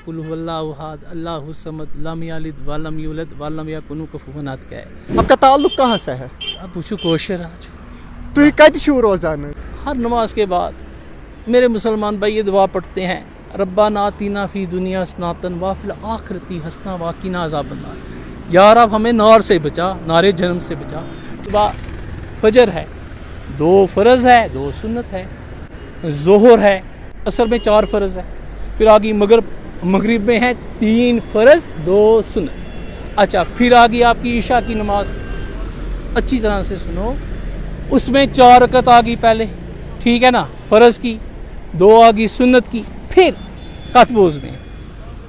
कुल हुवल्लाहु अहद अल्लाहु समद लम यलिद वलम यूलद वलम यकुन कुफुवन अहद क्या है। आपका ताल्लुक कहाँ से है? अब पूछो कोशर आज तो ये कद शू रोजाना हर नमाज के बाद मेरे मुसलमान भाई ये दुआ पढ़ते हैं, रब्बाना आतीना फी दुनिया हसनतन व फिल आखिरती हसना व क़िना अज़ाबन्नार। यार अब हमें नार से बचा, नारे जन्म से बचा। सुबह फजर है, 2 फ़र्ज़ है, 2 सुन्नत है, ज़ोहर है, असर में 4 फ़र्ज़ है, फिर आगे मगरिब में है 3 फ़र्ज़ 2 सुन्नत। अच्छा, फिर आगे आपकी ईशा की नमाज, अच्छी तरह से सुनो, उसमें 4 रकत आ गई पहले, ठीक है ना, फ़र्ज़ की, 2 आ गई सुन्नत की, फिर कतबोज़ में।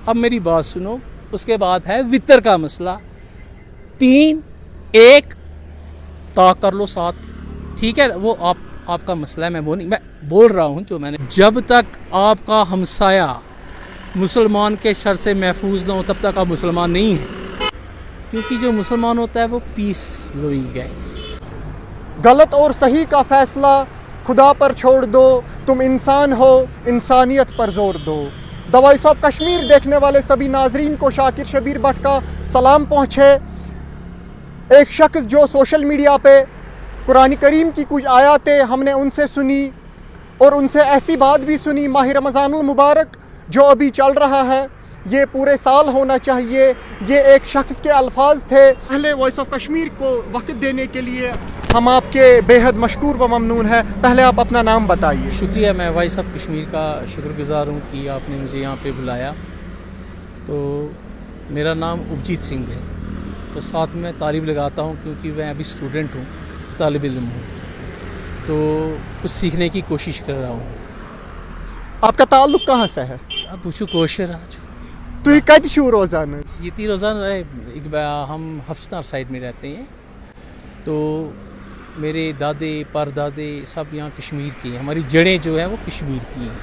अब मेरी बात सुनो, उसके बाद है वितर का मसला, 3 1 ता कर लो 7, ठीक है, वो आपका मसला है, मैं बोल रहा हूँ जो मैंने। जब तक आपका हमसाया मुसलमान के शर से महफूज ना हो तब तक आप मुसलमान नहीं हैं, क्योंकि जो मुसलमान होता है वो पीस लोइंग है। गलत और सही का फैसला खुदा पर छोड़ दो, तुम इंसान हो, इंसानियत पर जोर दो। द वॉइस ऑफ कश्मीर देखने वाले सभी नाजरीन को शाकिर शबीर भट्ट का सलाम पहुँचे। एक शख्स जो सोशल मीडिया पे कुरान करीम की कुछ आयतें हमने उनसे सुनी और उनसे ऐसी बात भी सुनी, माह रमज़ानुल मुबारक जो अभी चल रहा है ये पूरे साल होना चाहिए, ये एक शख्स के अल्फाज थे। पहले वॉइस ऑफ कश्मीर को वक्त देने के लिए हम आपके बेहद मशकूर व ममनून हैं। पहले आप अपना नाम बताइए। शुक्रिया, मैं वॉइस ऑफ कश्मीर का शुक्रगुजार हूँ कि आपने मुझे यहाँ पे बुलाया। तो मेरा नाम उपजीत सिंह है, तो साथ में तारीफ़ लगाता हूँ क्योंकि मैं अभी स्टूडेंट हूँ, तालिब इल्म हूँ, तो कुछ सीखने की कोशिश कर रहा हूँ। आपका ताल्लुक कहाँ से है? अब पूछो कोशर आज तो ये कद शू रोजाना ये 3 रोज़ाना हम हफ्सनार साइड में रहते हैं, तो मेरे दादे परदादे सब यहाँ कश्मीर के हैं, हमारी जड़ें जो हैं वो कश्मीर की हैं।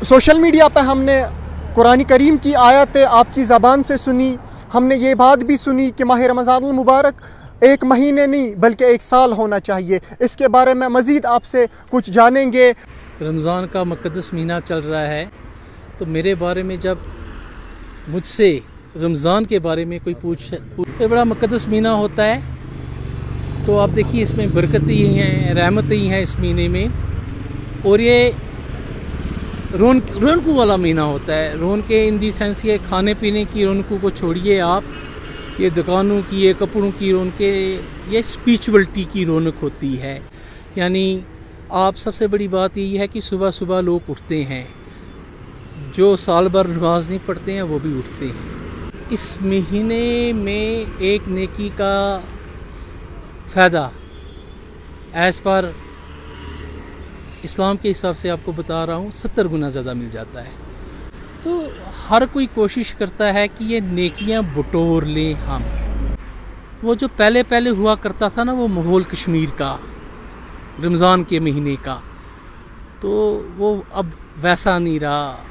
सोशल मीडिया पे हमने कुरान करीम की आयतें आपकी ज़बान से सुनी, हमने ये बात भी सुनी कि माह रमज़ानुल मुबारक 1 महीने नहीं बल्कि 1 साल होना चाहिए। इसके बारे में मज़ीद आपसे कुछ जानेंगे। रमज़ान का मुक़द्दस महीना चल रहा है, तो मेरे बारे में जब मुझसे रमज़ान के बारे में कोई पूछे तो बड़ा मुक़द्दस महीना होता है, तो आप देखिए इसमें बरकतें ही हैं, रहमतें ही हैं इस महीने में, और ये रौनकों वाला महीना होता है। रौनक इन दी सेंस ये खाने पीने की रौनकों को छोड़िए आप, ये दुकानों की, ये कपड़ों की रौनक, ये स्पिरिचुअलिटी की रौनक होती है। यानी आप सबसे बड़ी बात यही है कि सुबह सुबह लोग उठते हैं, जो साल भर नमाज नहीं पढ़ते हैं वो भी उठते हैं। इस महीने में एक नेकी का फ़ायदा एज़ पर इस्लाम के हिसाब से आपको बता रहा हूँ 70 गुना ज़्यादा मिल जाता है। तो हर कोई कोशिश करता है कि ये नेकियां बटोर लें हम। वो जो पहले हुआ करता था ना, वो माहौल कश्मीर का रमज़ान के महीने का, तो वो अब वैसा नहीं रहा।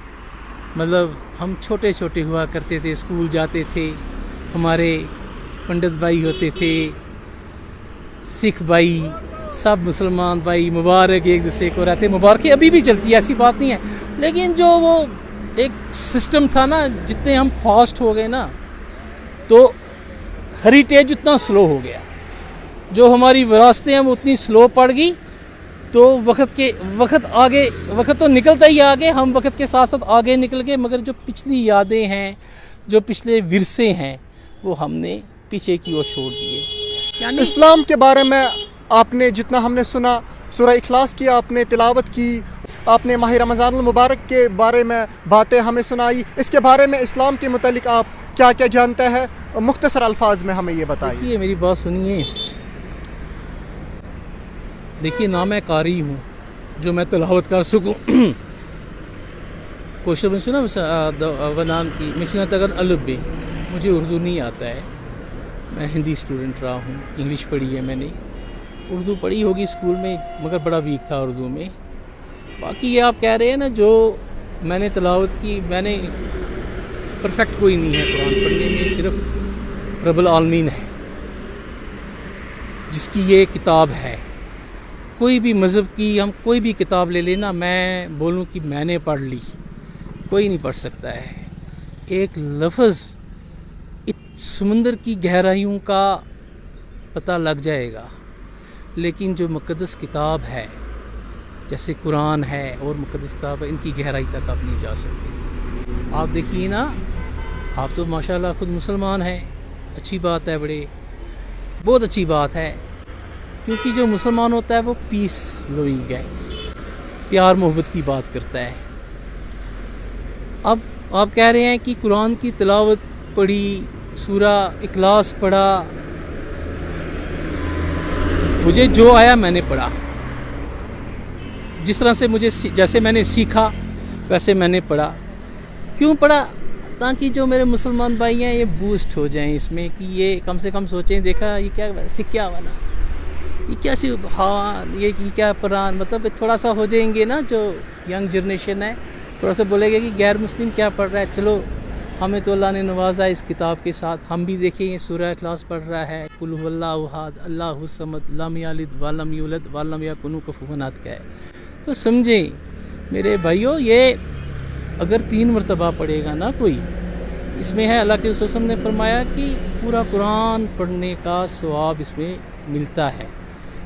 मतलब हम छोटे छोटे हुआ करते थे, स्कूल जाते थे, हमारे पंडित भाई होते थे, सिख भाई, सब मुसलमान भाई मुबारक एक दूसरे को रहते, मुबारकें अभी भी चलती है, ऐसी बात नहीं है। लेकिन जो वो एक सिस्टम था ना, जितने हम फास्ट हो गए ना, तो हेरिटेज उतना स्लो हो गया, जो हमारी विरासतें हैं वो उतनी स्लो पड़ गई। तो वक्त तो निकलता ही आगे, हम वक्त के साथ साथ आगे निकल गए, मगर जो पिछली यादें हैं, जो पिछले विरसे हैं, वो हमने पीछे की ओर छोड़ दिए। यानी इस्लाम के बारे में आपने जितना हमने सुना, सूरह इखलास की आपने तिलावत की, आपने माह रमज़ानुल मुबारक के बारे में बातें हमें सुनाई। इसके बारे में इस्लाम के मुतालिक आप क्या क्या जानते हैं, मुख्तसर अल्फाज में हमें ये बताइए। देखिए मेरी बात सुनिए, देखिए ना मैं कारी हूँ जो मैं तिलावत कर सकूँ। क्वेश्चन में सुना वनान की मिशन तगन अलबे, मुझे उर्दू नहीं आता है, मैं हिंदी स्टूडेंट रहा हूँ, इंग्लिश पढ़ी है मैंने, उर्दू पढ़ी होगी स्कूल में मगर बड़ा वीक था उर्दू में। बाकी ये आप कह रहे हैं ना जो मैंने तिलावत की, मैंने परफेक्ट कोई नहीं है कुरान पढ़ने में, सिर्फ रब्बुल आलमीन है जिसकी ये किताब है। कोई भी मज़हब की हम कोई भी किताब ले लेना, मैं बोलूँ कि मैंने पढ़ ली, کوئی نہیں پڑھ سکتا ہے. ایک لفظ سمندر کی گہرائیوں کا پتہ لگ جائے گا، لیکن جو مقدس کتاب ہے جیسے قرآن ہے اور مقدس کتاب ہے، ان کی گہرائی تک آپ نہیں جا سکتے. آپ دیکھیے نا، آپ تو ماشاءاللہ خود مسلمان ہیں، اچھی بات ہے، بہت اچھی بات ہے، کیونکہ جو مسلمان ہوتا ہے وہ پیس لوئنگ ہے، پیار محبت کی بات کرتا ہے. اب آپ کہہ رہے ہیں کہ قرآن کی تلاوت پڑھی، سورہ اخلاص پڑھا، مجھے جو آیا میں نے پڑھا، جس طرح سے جیسے میں نے سیکھا ویسے میں نے پڑھا. کیوں پڑھا؟ تاکہ جو میرے مسلمان بھائی ہیں یہ بوسٹ ہو جائیں اس میں، کہ یہ کم سے کم سوچیں، دیکھا یہ کیا سکھیا والا، یہ کیا سبحان، یہ کیا قرآن، مطلب تھوڑا سا ہو جائیں گے نا، جو ینگ جنریشن ہے تھوڑا سا بولے گا کہ غیر مسلم کیا پڑھ رہا ہے. چلو ہمیں تو اللہ نے نوازا ہے اس کتاب کے ساتھ، ہم بھی دیکھیں یہ سورہ اخلاص پڑھ رہا ہے، قل هو اللہ احد اللہ الصمد لم یلد ولم یولد ولم یکن لہ کفوا احد کا ہے. تو سمجھیں میرے بھائیوں، یہ اگر 3 مرتبہ پڑھے گا نا کوئی، اس میں ہے اللہ کے رسول صلی اللہ علیہ وسلم نے فرمایا کہ پورا قرآن پڑھنے کا ثواب اس میں ملتا ہے.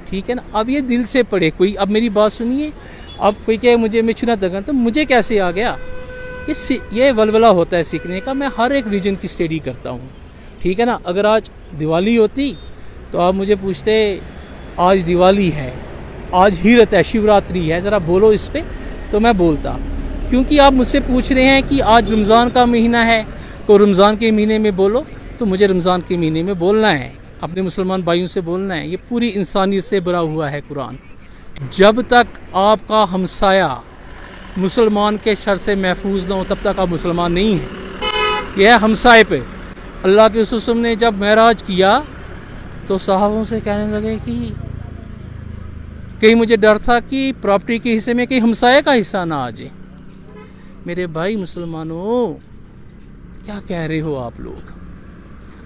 ٹھیک ہے نا. اب یہ دل سے پڑھے کوئی، اب میری بات سنیے، اب کوئی کہ مجھے میں چھنا دگا، تو مجھے کیسے آ گیا؟ یہ ولولہ ہوتا ہے سیکھنے کا. میں ہر ایک ریجن کی اسٹڈی کرتا ہوں. ٹھیک ہے نا. اگر آج دیوالی ہوتی تو آپ مجھے پوچھتے آج دیوالی ہے، آج ہیرت ہے، شیوراتری ہے، ذرا بولو اس پہ، تو میں بولتا. کیونکہ آپ مجھ سے پوچھ رہے ہیں کہ آج رمضان کا مہینہ ہے تو رمضان کے مہینے میں بولو، تو مجھے رمضان کے مہینے میں بولنا ہے، اپنے مسلمان بھائیوں سے بولنا ہے. یہ پوری انسانیت سے بھرا ہوا ہے قرآن. جب تک آپ کا ہمسایہ مسلمان کے شر سے محفوظ نہ ہو تب تک آپ مسلمان نہیں ہیں. یہ ہے ہمسائے پہ. اللہ کے رسول صلی اللہ علیہ وسلم نے جب معراج کیا تو صحابوں سے کہنے لگے کہ کہیں مجھے ڈر تھا کہ پراپرٹی کے حصے میں کہیں ہمسائے کا حصہ نہ آ جائے. میرے بھائی مسلمانوں، کیا کہہ رہے ہو آپ لوگ؟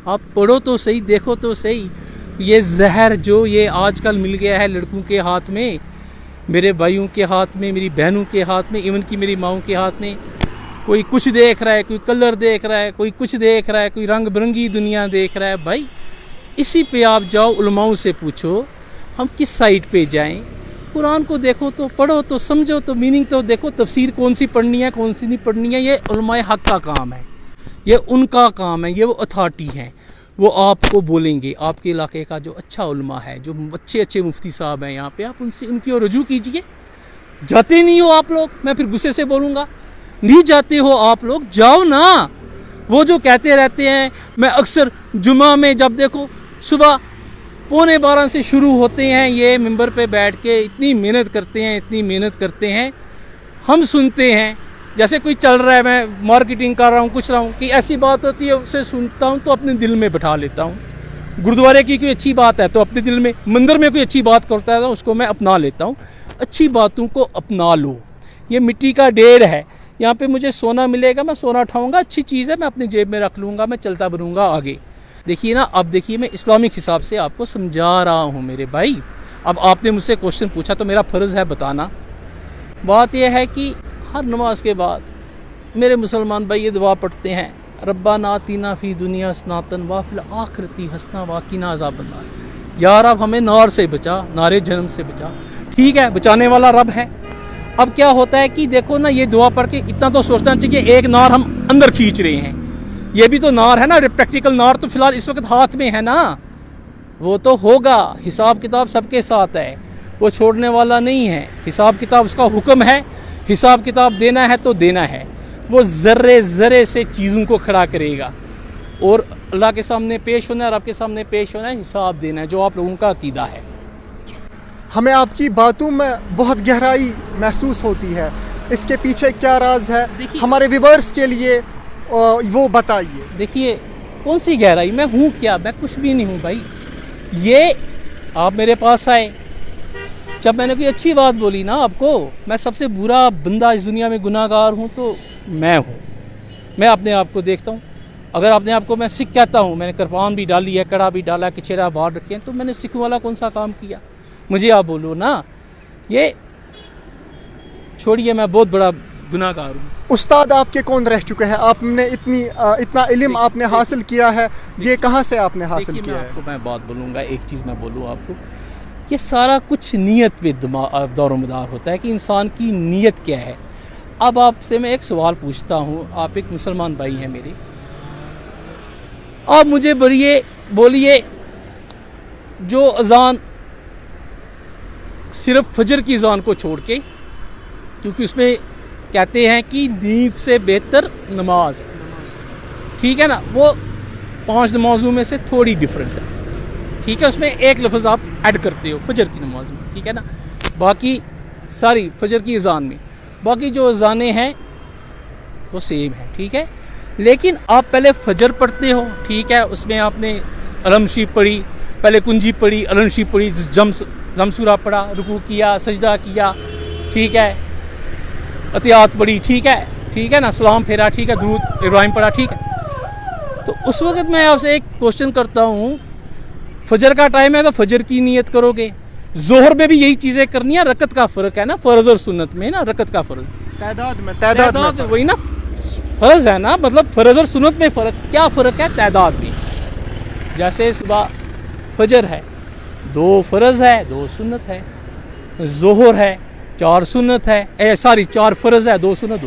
آپ پڑھو تو صحیح، دیکھو تو صحیح. یہ زہر جو یہ آج کل مل گیا ہے لڑکوں کے ہاتھ میں، میرے بھائیوں کے ہاتھ میں، میری بہنوں کے ہاتھ میں، ایون کی میری ماؤں کے ہاتھ میں، کوئی کچھ دیکھ رہا ہے، کوئی کلر دیکھ رہا ہے، کوئی کچھ دیکھ رہا ہے، کوئی رنگ برنگی دنیا دیکھ رہا ہے. بھائی اسی پہ آپ جاؤ، علماؤں سے پوچھو ہم کس سائٹ پہ جائیں. قرآن کو دیکھو تو پڑھو تو سمجھو تو میننگ تو دیکھو، تفسیر کون سی پڑھنی ہے کون سی نہیں پڑھنی ہے. یہ علماء حق کا کام ہے، یہ ان کا کام ہے، یہ وہ اتھارٹی ہیں، وہ آپ کو بولیں گے. آپ کے علاقے کا جو اچھا علماء ہے، جو اچھے مفتی صاحب ہیں یہاں پہ، آپ ان کی رجوع کیجئے. جاتے نہیں ہو آپ لوگ، میں پھر غصے سے بولوں گا. نہیں جاتے ہو آپ لوگ، جاؤ نا. وہ جو کہتے رہتے ہیں، میں اکثر جمعہ میں جب دیکھو صبح 11:15 سے شروع ہوتے ہیں، یہ ممبر پہ بیٹھ کے اتنی محنت کرتے ہیں، ہم سنتے ہیں جیسے کوئی چل رہا ہے، میں مارکیٹنگ کر رہا ہوں، کچھ رہا ہوں، کہ ایسی بات ہوتی ہے اسے سنتا ہوں تو اپنے دل میں بٹھا لیتا ہوں. گردوارے کی کوئی اچھی بات ہے تو اپنے دل میں، مندر میں کوئی اچھی بات کرتا ہے تو اس کو میں اپنا لیتا ہوں. اچھی باتوں کو اپنا لو. یہ مٹی کا ڈھیر ہے، یہاں پہ مجھے سونا ملے گا، میں سونا اٹھاؤں گا، اچھی چیز ہے، میں اپنی جیب میں رکھ لوں گا، میں چلتا بنوں گا آگے. دیکھیے نا، اب دیکھیے میں اسلامک حساب سے آپ کو سمجھا رہا ہوں میرے بھائی. اب آپ نے مجھ سے کوشچن پوچھا تو میرا فرض ہے بتانا. بات یہ ہے کہ ہر نماز کے بعد میرے مسلمان بھائی یہ دعا پڑھتے ہیں، ربنا آتینا فی دنیا حسنۃ وفی الآخرۃ حسنۃ وقنا عذاب النار. یا رب ہمیں نار سے بچا، نار جہنم سے بچا. ٹھیک ہے، بچانے والا رب ہے. اب کیا ہوتا ہے کہ دیکھو نا، یہ دعا پڑھ کے اتنا تو سوچنا چاہیے، ایک نار ہم اندر کھینچ رہے ہیں، یہ بھی تو نار ہے نا. پریکٹیکل نار تو فی الحال اس وقت ہاتھ میں ہے نا، وہ تو ہوگا. حساب کتاب سب کے ساتھ ہے، وہ چھوڑنے والا نہیں ہے. حساب کتاب اس کا حکم ہے، حساب کتاب دینا ہے تو دینا ہے. وہ ذرے سے چیزوں کو کھڑا کرے گا اور اللہ کے سامنے پیش ہونا ہے، رب کے سامنے پیش ہونا ہے، حساب دینا ہے، جو آپ لوگوں کا عقیدہ ہے. ہمیں آپ کی باتوں میں بہت گہرائی محسوس ہوتی ہے. اس کے پیچھے کیا راز ہے ہمارے ویورز کے لیے وہ بتائیے. دیکھیے کون سی گہرائی، میں ہوں کیا، میں کچھ بھی نہیں ہوں بھائی. یہ آپ میرے پاس آئے، جب میں نے کوئی اچھی بات بولی نا آپ کو، میں سب سے برا بندہ اس دنیا میں گناہ گار ہوں تو میں ہوں. میں اپنے آپ کو دیکھتا ہوں. اگر اپنے آپ کو میں سکھ کہتا ہوں، میں نے کرپان بھی ڈالی ہے، کڑا بھی ڈالا ہے، کچھیرا باہر رکھے ہیں، تو میں نے سکھوں والا کون سا کام کیا؟ مجھے آپ بولو نا. یہ چھوڑیے، میں بہت بڑا गुनाहगार हूँ। उस्ताद आपके कौन रह चुके हैं? आपने इतना इल्म आपने हासिल किया है, ये कहाँ से आपने हासिल देखिए, किया मैं है? आपको मैं बात बोलूँगा, एक चीज़ मैं बोलूँ आपको, ये सारा कुछ नीयत पे दौरोमदार होता है कि इंसान की नीयत क्या है। अब आपसे मैं एक सवाल पूछता हूँ, आप एक मुसलमान भाई हैं मेरे, आप मुझे बोलिए जो अजान सिर्फ फजर की अजान को छोड़ के, क्योंकि उसमें कहते हैं कि नींद से बेहतर नमाज है, ठीक है ना, वो 5 नमाजों में से थोड़ी डिफरेंट है, ठीक है, उसमें एक लफ्ज़ आप ऐड करते हो फजर की नमाज में, ठीक है ना, बाकी सारी फजर की अजान में, बाकी जो अजानें हैं वो सेम है, ठीक है। लेकिन आप पहले फजर पढ़ते हो, ठीक है, उसमें आपने अलम शरीफ पढ़ी, पहले कुंजी पढ़ी, अलम शरीफ पढ़ी, जमसूरा पढ़ा, रुकू किया, सजदा किया, ठीक है, अतियात पढ़ी, ठीक है ना, सलाम फेरा, ठीक है, दुरूद इब्राहिम पढ़ा, ठीक है। तो उस वक्त मैं आपसे एक क्वेश्चन करता हूँ, फजर का टाइम है तो फजर की नियत करोगे, जोहर में भी यही चीज़ें करनी है, रकत का फ़र्क है ना, फ़र्ज़ और सुन्नत में ना, रकत का फ़र्क, तादाद में वही ना, फ़र्ज़ है ना, मतलब फ़र्ज़ और सुन्नत में फ़र्क, क्या फ़र्क है? तादाद में। जैसे सुबह फजर है, 2 फ़र्ज़ है, 2 सुन्नत है, जोहर है, 4 सुन्नत है, 4 फ़र्ज़ है, 2 सुन्नत,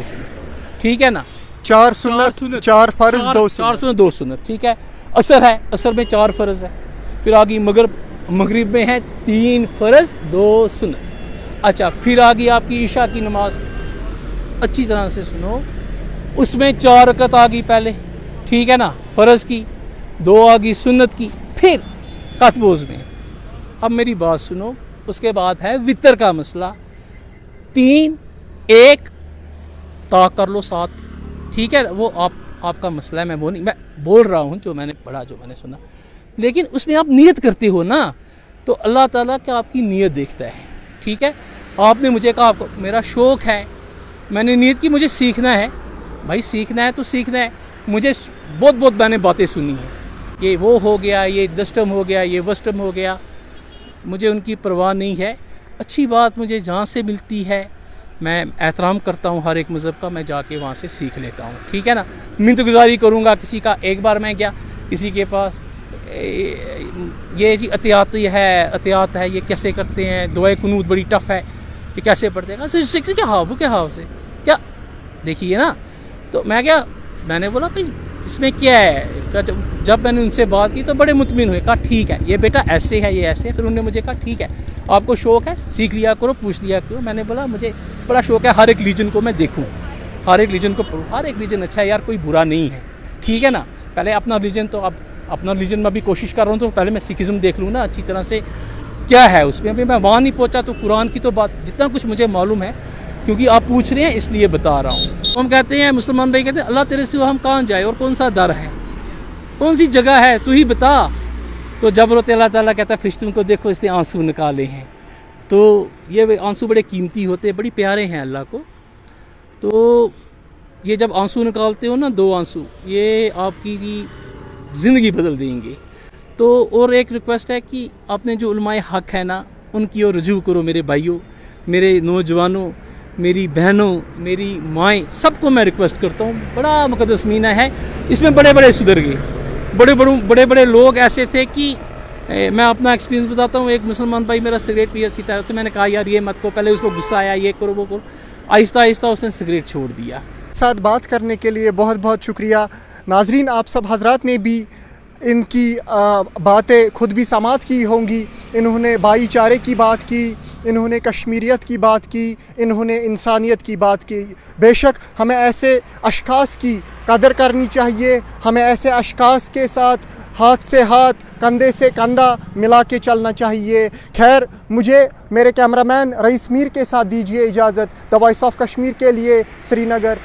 ठीक है ना, 4 सुन्नत 4 फर्ज 2 सुन्नत 2 सुन्नत, ठीक है। असर है, असर में 4 फ़र्ज़ है, फिर आ गई मगरिब में है 3 फ़र्ज़ 2 सुन्नत। अच्छा, फिर आ गई आपकी ईशा की नमाज, अच्छी तरह से सुनो, उसमें 4 रकत आ गई पहले, ठीक है ना, फ़र्ज़ की, 2 आ गई सुन्नत की, फिर कतबोज़ में। अब मेरी बात सुनो, उसके बाद है वितर का मसला, 3 1 ताक कर लो 7, ठीक है, वो आपका मसला है, मैं बोल रहा हूँ जो मैंने पढ़ा, जो मैंने सुना। लेकिन उसमें आप नियत करते हो ना, तो अल्लाह ताला क्या आपकी नियत देखता है, ठीक है। आपने मुझे कहा आपको मेरा शौक़ है, मैंने नियत की मुझे सीखना है, भाई सीखना है तो सीखना है। मुझे बहुत मैंने बातें सुनी हैं, ये वो हो गया, ये डस्टम हो गया, ये वस्टम हो गया, मुझे उनकी परवाह नहीं है। अच्छी बात मुझे जहाँ से मिलती है मैं एहतराम करता हूँ हर एक मज़हब का, मैं जाके वहाँ से सीख लेता हूँ, ठीक है ना। मिन्नत गुजारी करूँगा किसी का, एक बार मैं गया किसी के पास, ये जी अतियात है, ये कैसे करते हैं, दुआए कुनूत बड़ी टफ़ है, ये कैसे पढ़ते हैं, क्या हाव से क्या, देखिए ना। तो मैंने बोला भाई इसमें क्या है, जब मैंने उनसे बात की तो बड़े मुतमिन हुए, कहा ठीक है ये बेटा ऐसे है, ये ऐसे है। फिर उन्होंने मुझे कहा ठीक है, आपको शौक़ है, सीख लिया करो, पूछ लिया करो। मैंने बोला मुझे बड़ा शौक़ है, हर एक रीजन को मैं देखूँ, हर एक रीजन को पढ़ूँ, हर एक रीजन अच्छा है यार, कोई बुरा नहीं है, ठीक है ना। पहले अपना रीजन, तो अब अपना रीजन में भी कोशिश कर रहा हूँ, तो पहले मैं सिखिज़्म देख लूँ ना अच्छी तरह से क्या है उसमें। अभी मैं वहाँ नहीं पहुँचा, तो कुरान की तो बात जितना कुछ मुझे मालूम है, क्योंकि आप पूछ रहे हैं इसलिए बता रहा हूँ। हम कहते हैं, मुसलमान भाई कहते हैं अल्लाह तेरे सिवा हम कहाँ जाए, और कौन सा दर है, कौन सी जगह है, तू ही बता। तो जब रोते अल्लाह ताला कहता है फरिश्तों को देखो इसने आंसू निकाले हैं, तो ये आंसू बड़े कीमती होते हैं, बड़ी प्यारे हैं अल्लाह को। तो ये जब आंसू निकालते हो ना, 2 आंसू, ये आपकी ज़िंदगी बदल देंगे। तो और एक रिक्वेस्ट है कि आपने जो उलमाए हक़ है ना, उनकी ओर रुजू करो मेरे भाइयों, मेरे नौजवानों, मेरी बहनों, मेरी माएँ, सबको मैं रिक्वेस्ट करता हूँ। बड़ा मुक़द्दस महीना है, इसमें बड़े सुधर गए, बड़े लोग ऐसे थे कि मैं अपना एक्सपीरियंस बताता हूँ। एक मुसलमान भाई मेरा सिगरेट पियर की तरफ से, मैंने कहा यार ये मत को, पहले उसको गुस्सा आया, ये करो वो करो, आहिस्ता उसने सिगरेट छोड़ दिया। साथ बात करने के लिए बहुत शुक्रिया। नाजरीन, आप सब हजरात ने भी इनकी बातें खुद भी समात की होंगी। इन्होंने भाईचारे की बात की, इन्होंने कश्मीरियत की बात की, इन्होंने इंसानियत की बात की। बेशक हमें ऐसे अशख़ास की कदर करनी चाहिए, हमें ऐसे अशख़ास के साथ हाथ से हाथ, कंधे से कंधा मिला के चलना चाहिए। खैर, मुझे मेरे कैमरामैन रईस मीर के साथ दीजिए इजाज़त। द वॉइस ऑफ कश्मीर के लिए श्रीनगर।